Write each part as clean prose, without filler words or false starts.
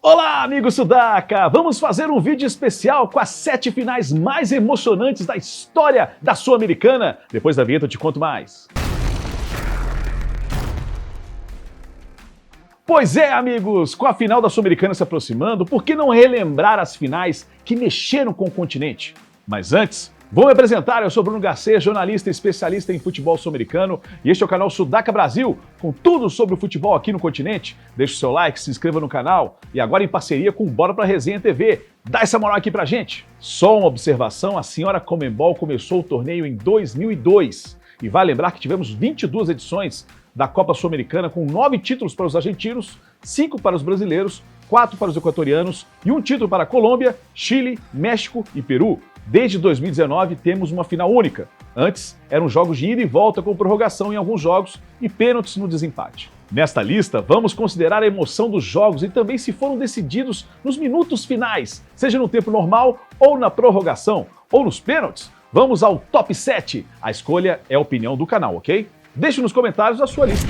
Olá, amigo Sudaca! Vamos fazer um vídeo especial com as 7 finais mais emocionantes da história da Sul-Americana. Depois da vinheta eu te conto mais. Pois é, amigos, com a final da Sul-Americana se aproximando, por que não relembrar as finais que mexeram com o continente? Mas antes, vou me apresentar, eu sou Bruno Garcês, jornalista e especialista em futebol sul-americano, e este é o canal Sudaca Brasil, com tudo sobre o futebol aqui no continente. Deixe o seu like, se inscreva no canal, e agora em parceria com Bora Pra Resenha TV. Dá essa moral aqui pra gente. Só uma observação, a senhora Conmebol começou o torneio em 2002, e vai lembrar que tivemos 22 edições da Copa Sul-Americana, com 9 títulos para os argentinos, 5 para os brasileiros, 4 para os equatorianos e 1 título para a Colômbia, Chile, México e Peru. Desde 2019 temos uma final única. Antes eram jogos de ida e volta com prorrogação em alguns jogos e pênaltis no desempate. Nesta lista vamos considerar a emoção dos jogos e também se foram decididos nos minutos finais, seja no tempo normal ou na prorrogação ou nos pênaltis. Vamos ao top 7. A escolha é a opinião do canal, ok? Deixe nos comentários a sua lista.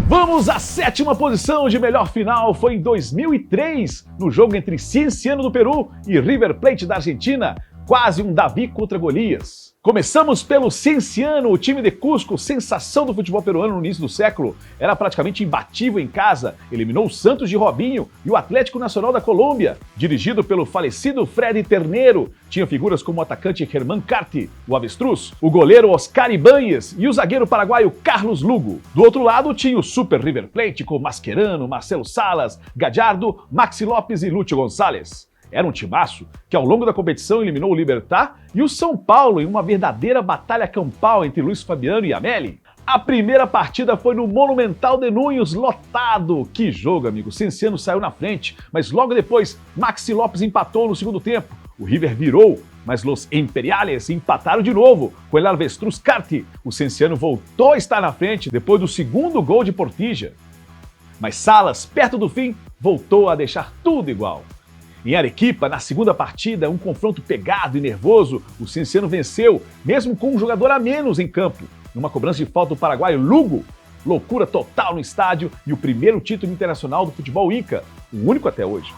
Vamos à 7ª posição de melhor final, foi em 2003, no jogo entre Cienciano do Peru e River Plate da Argentina, quase um Davi contra Golias. Começamos pelo Cienciano, o time de Cusco, sensação do futebol peruano no início do século, era praticamente imbatível em casa, eliminou o Santos de Robinho e o Atlético Nacional da Colômbia, dirigido pelo falecido Freddy Terneiro, tinha figuras como o atacante Germán Carti, o Avestruz, o goleiro Oscar Ibáñez e o zagueiro paraguaio Carlos Lugo. Do outro lado tinha o Super River Plate com Mascherano, Marcelo Salas, Gallardo, Maxi Lopes e Lúcio Gonçalves. Era um timaço que ao longo da competição eliminou o Libertad e o São Paulo em uma verdadeira batalha campal entre Luiz Fabiano e Amelli. A primeira partida foi no Monumental de Núñez, lotado. Que jogo, amigo. Cienciano saiu na frente, mas logo depois Maxi Lopes empatou no segundo tempo. O River virou, mas Los Imperiales empataram de novo com el Avestruz Carti. O Cienciano voltou a estar na frente depois do segundo gol de Portilla. Mas Salas, perto do fim, voltou a deixar tudo igual. Em Arequipa, na segunda partida, um confronto pegado e nervoso, o Cienciano venceu, mesmo com um jogador a menos em campo. Numa cobrança de falta do paraguaio Lugo, loucura total no estádio e o primeiro título internacional do futebol inca, o único até hoje.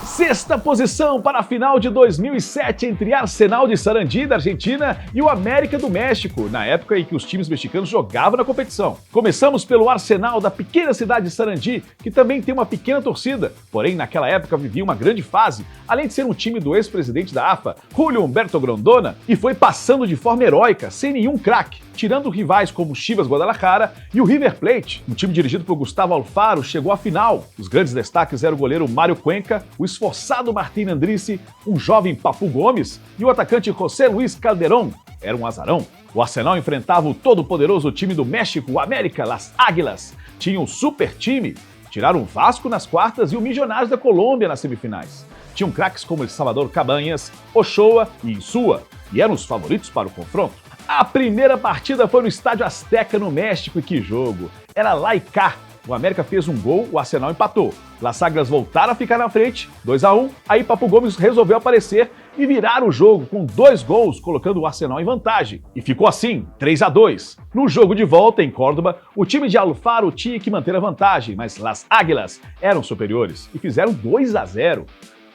6ª posição para a final de 2007 entre Arsenal de Sarandí, da Argentina, e o América do México, na época em que os times mexicanos jogavam na competição. Começamos pelo Arsenal da pequena cidade de Sarandí, que também tem uma pequena torcida, porém naquela época vivia uma grande fase, além de ser um time do ex-presidente da AFA, Julio Humberto Grondona, e foi passando de forma heróica, sem nenhum craque, tirando rivais como Chivas Guadalajara e o River Plate. Um time dirigido por Gustavo Alfaro chegou à final. Os grandes destaques eram o goleiro Mário Cuenca, o esforçado Martín Andrisi, um jovem Papu Gomes e o atacante José Luis Calderón. Era um azarão. O Arsenal enfrentava o todo-poderoso time do México, o América, Las Águilas. Tinha um super time. Tiraram o Vasco nas quartas e o Milionários da Colômbia nas semifinais. Tinham craques como El Salvador Cabañas, Ochoa e Insúa, e eram os favoritos para o confronto. A primeira partida foi no Estádio Azteca, no México, e que jogo! Era lá e cá. O América fez um gol, o Arsenal empatou. Las Águilas voltaram a ficar na frente, 2-1, aí Papu Gomes resolveu aparecer e virar o jogo com 2 gols, colocando o Arsenal em vantagem. E ficou assim, 3-2. No jogo de volta, em Córdoba, o time de Alfaro tinha que manter a vantagem, mas Las Águilas eram superiores e fizeram 2-0.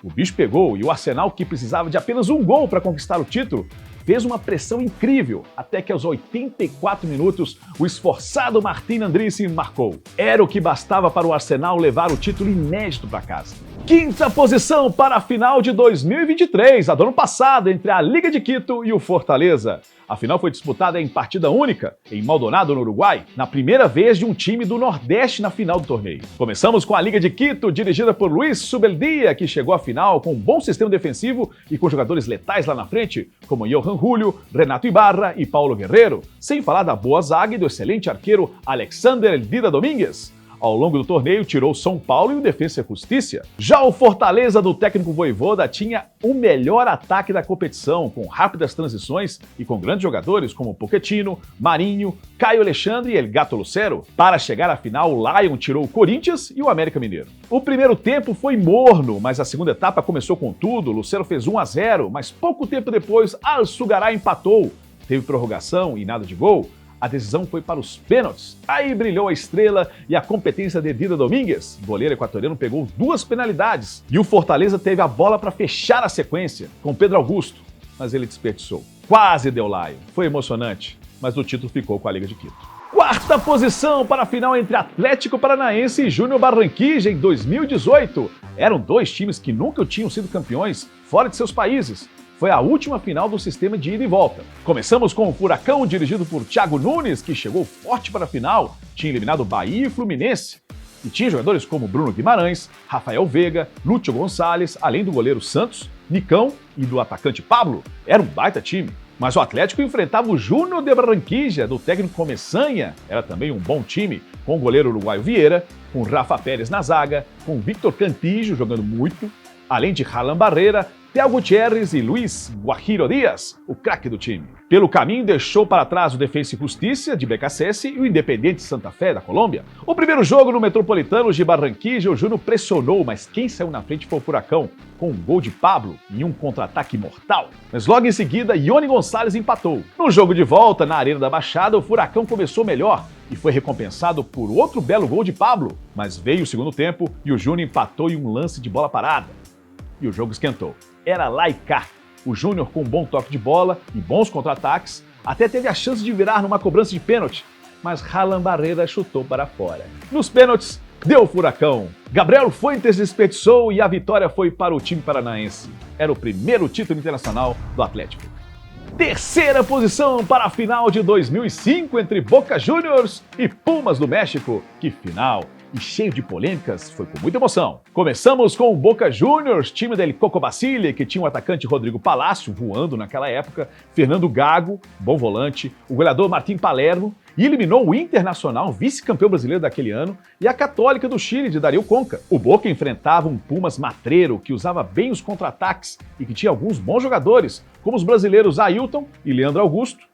O bicho pegou e o Arsenal, que precisava de apenas um gol para conquistar o título, fez uma pressão incrível, até que aos 84 minutos, o esforçado Martín Andrisi marcou. Era o que bastava para o Arsenal levar o título inédito para casa. 5ª posição para a final de 2023, a do ano passado, entre a Liga de Quito e o Fortaleza. A final foi disputada em partida única, em Maldonado, no Uruguai, na primeira vez de um time do Nordeste na final do torneio. Começamos com a Liga de Quito, dirigida por Luis Subeldia, que chegou à final com um bom sistema defensivo e com jogadores letais lá na frente, como Johan Julio, Renato Ibarra e Paulo Guerreiro, sem falar da boa zaga e do excelente arqueiro Alexander Dida Domínguez. Ao longo do torneio, tirou São Paulo e o Defensa e Justiça. Já o Fortaleza do técnico Vojvoda tinha o melhor ataque da competição, com rápidas transições e com grandes jogadores como Pochettino, Marinho, Caio Alexandre e El Gato Lucero. Para chegar à final, o Lion tirou o Corinthians e o América Mineiro. O primeiro tempo foi morno, mas a segunda etapa começou com tudo. Lucero fez 1-0, mas pouco tempo depois, Al Sugará empatou. Teve prorrogação e nada de gol. A decisão foi para os pênaltis. Aí brilhou a estrela e a competência de Dida Domingues. O goleiro equatoriano pegou 2 penalidades e o Fortaleza teve a bola para fechar a sequência com Pedro Augusto, mas ele desperdiçou. Quase deu laio. Foi emocionante, mas o título ficou com a Liga de Quito. Quarta posição para a final entre Atlético Paranaense e Júnior Barranquilla em 2018. Eram 2 times que nunca tinham sido campeões fora de seus países. Foi a última final do sistema de ida e volta. Começamos com o Furacão, dirigido por Thiago Nunes, que chegou forte para a final, tinha eliminado Bahia e Fluminense. E tinha jogadores como Bruno Guimarães, Rafael Veiga, Lúcio Gonçalves, além do goleiro Santos, Nicão e do atacante Pablo. Era um baita time. Mas o Atlético enfrentava o Júnior de Barranquilla, do técnico Começanha. Era também um bom time, com o goleiro uruguaio Vieira, com Rafa Pérez na zaga, com Victor Cantillo jogando muito, além de Harlan Barreira, Theo Gutierrez e Luiz Guajiro Dias, o craque do time. Pelo caminho, deixou para trás o Defensa e Justiça, de BKSS, e o Independiente Santa Fé, da Colômbia. O primeiro jogo no Metropolitano de Barranquilla, o Júnior pressionou, mas quem saiu na frente foi o Furacão, com um gol de Pablo em um contra-ataque mortal. Mas logo em seguida, Ione Gonçalves empatou. No jogo de volta, na Arena da Baixada, o Furacão começou melhor e foi recompensado por outro belo gol de Pablo. Mas veio o segundo tempo e o Júnior empatou em um lance de bola parada. E o jogo esquentou. Era lá e cá. O Júnior, com um bom toque de bola e bons contra-ataques, até teve a chance de virar numa cobrança de pênalti, mas Harlan Barreira chutou para fora. Nos pênaltis, deu o Furacão. Gabriel Fuentes desperdiçou e a vitória foi para o time paranaense. Era o primeiro título internacional do Atlético. Terceira posição para a final de 2005 entre Boca Juniors e Pumas do México. Que final! E cheio de polêmicas, foi com muita emoção. Começamos com o Boca Juniors, time del Coco Basile, que tinha o atacante Rodrigo Palácio voando naquela época, Fernando Gago, bom volante, o goleador Martim Palermo, e eliminou o Internacional, vice-campeão brasileiro daquele ano, e a Católica do Chile, de Dario Conca. O Boca enfrentava um Pumas matreiro, que usava bem os contra-ataques e que tinha alguns bons jogadores, como os brasileiros Ailton e Leandro Augusto,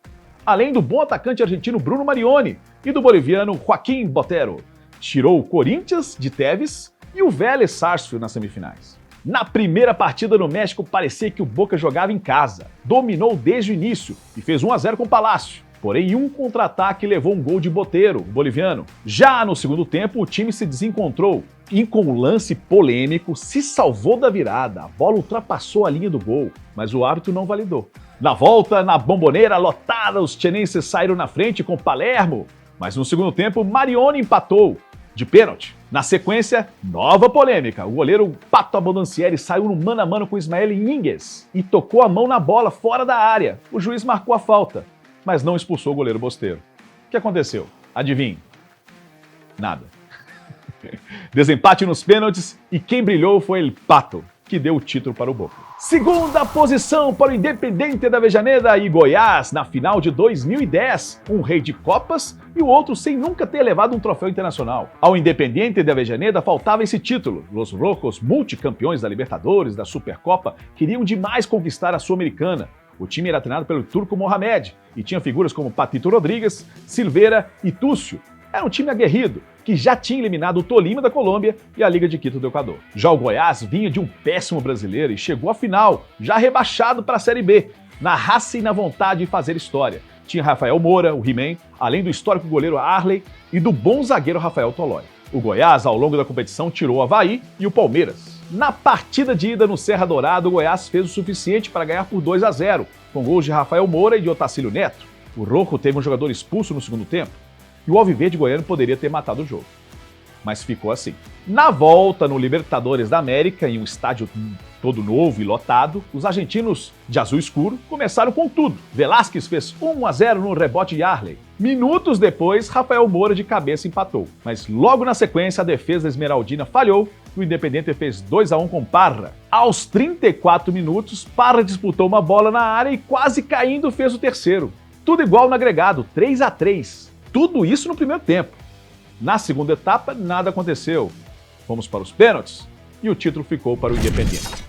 além do bom atacante argentino Bruno Marioni e do boliviano Joaquim Botero. Tirou o Corinthians de Tevez e o Vélez Sarsfield nas semifinais. Na primeira partida no México, parecia que o Boca jogava em casa. Dominou desde o início e fez 1-0 com o Palácio. Porém, em um contra-ataque levou um gol de Botero, o boliviano. Já no segundo tempo, o time se desencontrou e, com um lance polêmico, se salvou da virada. A bola ultrapassou a linha do gol, mas o árbitro não validou. Na volta, na Bomboneira lotada, os tchenenses saíram na frente com Palermo. Mas no segundo tempo, Marioni empatou de pênalti. Na sequência, nova polêmica. O goleiro Pato Abondancieri saiu no mano a mano com Ismael Ínguez e tocou a mão na bola fora da área. O juiz marcou a falta, mas não expulsou o goleiro Bosteiro. O que aconteceu? Adivinhe? Nada. Desempate nos pênaltis e quem brilhou foi El Pato, que deu o título para o Boca. Segunda posição para o Independiente da Avellaneda e Goiás na final de 2010. Um rei de copas e o outro sem nunca ter levado um troféu internacional. Ao Independiente da Avellaneda faltava esse título. Los Rojos, multicampeões da Libertadores, da Supercopa, queriam demais conquistar a Sul-Americana. O time era treinado pelo Turco Mohamed e tinha figuras como Patito Rodrigues, Silveira e Túcio. Era um time aguerrido, que já tinha eliminado o Tolima da Colômbia e a Liga de Quito do Equador. Já o Goiás vinha de um péssimo brasileiro e chegou à final, já rebaixado para a Série B, na raça e na vontade de fazer história. Tinha Rafael Moura, o He-Man, além do histórico goleiro Arley e do bom zagueiro Rafael Tolói. O Goiás, ao longo da competição, tirou o Avaí e o Palmeiras. Na partida de ida no Serra Dourada, o Goiás fez o suficiente para ganhar por 2-0, com gols de Rafael Moura e de Otacílio Neto. O Rojo teve um jogador expulso no segundo tempo, e o Alviverde goiano poderia ter matado o jogo. Mas ficou assim. Na volta, no Libertadores da América, em um estádio todo novo e lotado, os argentinos de azul escuro começaram com tudo. Velázquez fez 1-0 no rebote de Arley. Minutos depois, Rafael Moura de cabeça empatou. Mas logo na sequência, a defesa esmeraldina falhou e o Independiente fez 2-1 com Parra. Aos 34 minutos, Parra disputou uma bola na área e quase caindo fez o terceiro. Tudo igual no agregado, 3-3. Tudo isso no primeiro tempo. Na segunda etapa, nada aconteceu. Fomos para os pênaltis e o título ficou para o Independiente.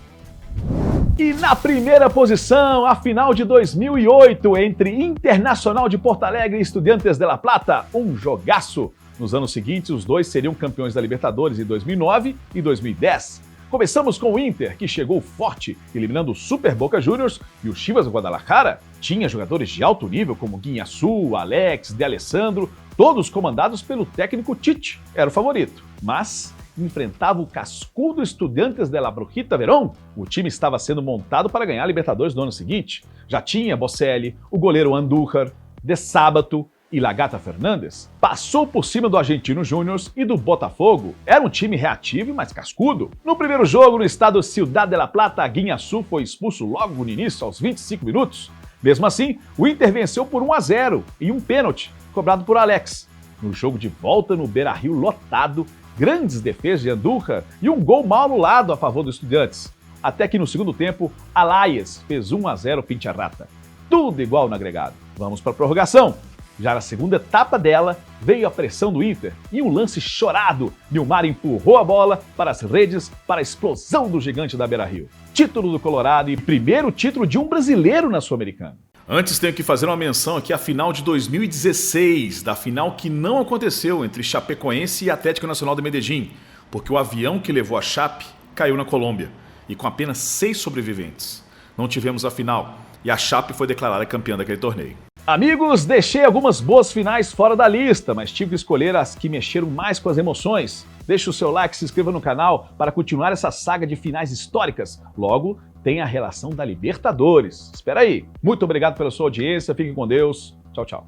E na primeira posição, a final de 2008 entre Internacional de Porto Alegre e Estudiantes de La Plata, um jogaço. Nos anos seguintes, os dois seriam campeões da Libertadores em 2009 e 2010. Começamos com o Inter, que chegou forte, eliminando o Super Boca Juniors, e o Chivas Guadalajara tinha jogadores de alto nível como Guiñazú, Alex, De Alessandro, todos comandados pelo técnico Tite, era o favorito. Mas enfrentava o cascudo Estudiantes de La Brujita Verón. O time estava sendo montado para ganhar a Libertadores no ano seguinte. Já tinha Bocelli, o goleiro Andújar, De Sábato e Lagata Fernandes. Passou por cima do Argentino Júnior e do Botafogo. Era um time reativo e mais cascudo. No primeiro jogo, no estado Ciudad de La Plata, Guiñazú foi expulso logo no início, aos 25 minutos. Mesmo assim, o Inter venceu por 1-0 e um pênalti, cobrado por Alex. No jogo de volta no Beira-Rio lotado, grandes defesas de Andújar e um gol mal anulado a favor dos Estudiantes. Até que no segundo tempo, Alayas fez 1-0 Pincha-Rata. Tudo igual no agregado. Vamos para a prorrogação. Já na segunda etapa dela, veio a pressão do Inter e um lance chorado. Nilmar empurrou a bola para as redes para a explosão do gigante da Beira-Rio. Título do Colorado e primeiro título de um brasileiro na Sul-Americana. Antes tenho que fazer uma menção aqui à final de 2016, da final que não aconteceu entre Chapecoense e Atlético Nacional de Medellín, porque o avião que levou a Chape caiu na Colômbia, e com apenas 6 sobreviventes. Não tivemos a final, e a Chape foi declarada campeã daquele torneio. Amigos, deixei algumas boas finais fora da lista, mas tive que escolher as que mexeram mais com as emoções. Deixe o seu like, se inscreva no canal para continuar essa saga de finais históricas. Logo, tem a relação da Libertadores. Espera aí. Muito obrigado pela sua audiência, fiquem com Deus. Tchau, tchau.